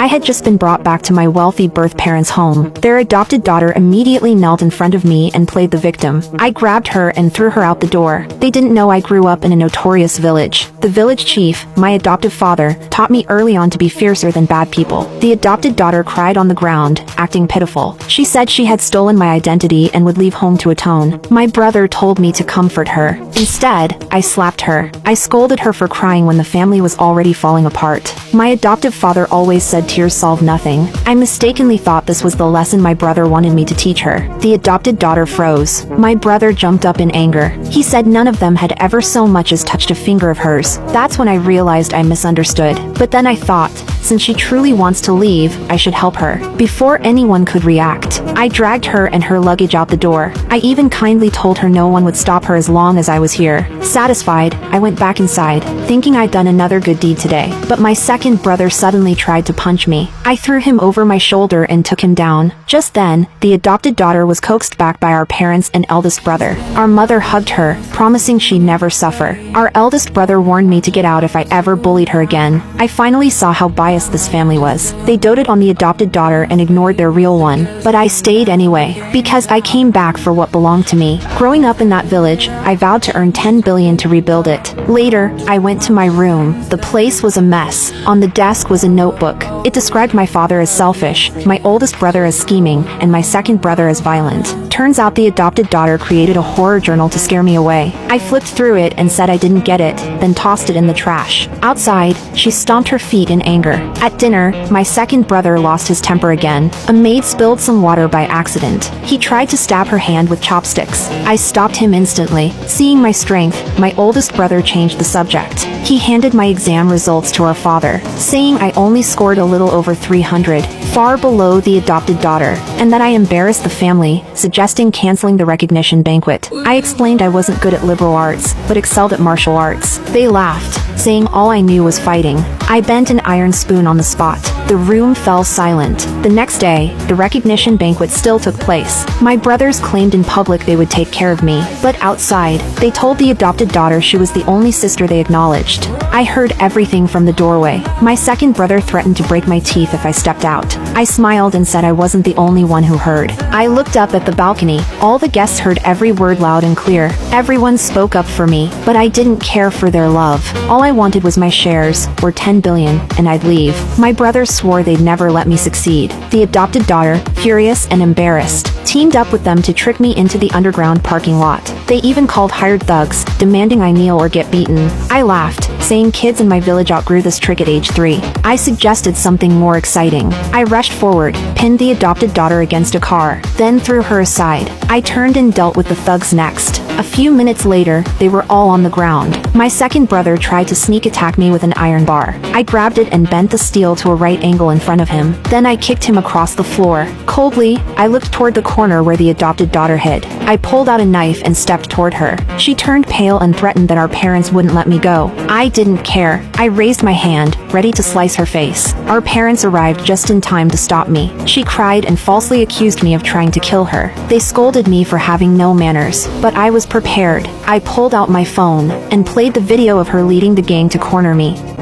I had just been brought back to my wealthy birth parents' home. Their adopted daughter immediately knelt in front of me and played the victim. I grabbed her and threw her out the door. They didn't know I grew up in a notorious village. The village chief, my adoptive father, taught me early on to be fiercer than bad people. The adopted daughter cried on the ground, acting pitiful. She said she had stolen my identity and would leave home to atone. My brother told me to comfort her. Instead, I slapped her. I scolded her for crying when the family was already falling apart. My adoptive father always said tears solve nothing. I mistakenly thought this was the lesson my brother wanted me to teach her. The adopted daughter froze. My brother jumped up in anger. He said none of them had ever so much as touched a finger of hers. That's when I realized I misunderstood. But then I thought, since she truly wants to leave, I should help her. Before anyone could react, I dragged her and her luggage out the door. I even kindly told her no one would stop her as long as I was here. Satisfied, I went back inside, thinking I'd done another good deed today. But my second brother suddenly tried to punch me. I threw him over my shoulder and took him down. Just then, the adopted daughter was coaxed back by our parents and eldest brother. Our mother hugged her, promising she'd never suffer. Our eldest brother warned me to get out if I ever bullied her again. I finally saw how biased this family was. They doted on the adopted daughter and ignored their real one. But I stayed anyway, because I came back for what belonged to me. Growing up in that village, I vowed to earn 10 billion to rebuild it. Later, I went to my room. The place was a mess. On the desk was a notebook. It described my father as selfish, my oldest brother as scheming, and my second brother as violent. Turns out the adopted daughter created a horror journal to scare me away. I flipped through it and said I didn't get it, then tossed it in the trash. Outside, she stomped her feet in anger. At dinner, my second brother lost his temper again. A maid spilled some water by accident. He tried to stab her hand with chopsticks. I stopped him instantly. Seeing my strength, my oldest brother changed the subject. He handed my exam results to our father, saying I only scored a little over 300, far below the adopted daughter, and that I embarrassed the family, suggesting canceling the recognition banquet. I explained I wasn't good at liberal arts, but excelled at martial arts. They laughed, saying all I knew was fighting. I bent an iron spoon on the spot. The room fell silent. The next day, the recognition banquet still took place. My brothers claimed in public they would take care of me, but outside, they told the adopted daughter she was the only sister they acknowledged. I heard everything from the doorway. My second brother threatened to break my teeth if I stepped out. I smiled and said I wasn't the only one who heard. I looked up at the balcony. All the guests heard every word loud and clear. Everyone spoke up for me, but I didn't care for their love. All I wanted was my shares, or 10 billion, and I'd leave. My brothers swore they'd never let me succeed. The adopted daughter, furious and embarrassed, teamed up with them to trick me into the underground parking lot. They even called hired thugs, demanding I kneel or get beaten. I laughed, saying kids in my village outgrew this trick at age 3. I suggested something more exciting. I rushed forward, pinned the adopted daughter against a car, then threw her aside. I turned and dealt with the thugs next. A few minutes later, they were all on the ground. My second brother tried to sneak attack me with an iron bar. I grabbed it and bent the steel to a right angle in front of him. Then I kicked him across the floor. Coldly, I looked toward the corner where the adopted daughter hid. I pulled out a knife and stepped toward her. She turned pale and threatened that our parents wouldn't let me go. I didn't care. I raised my hand, ready to slice her face. Our parents arrived just in time to stop me. She cried and falsely accused me of trying to kill her. They scolded me for having no manners, but I was prepared. I pulled out my phone and played the video of her leading the gang to corner me.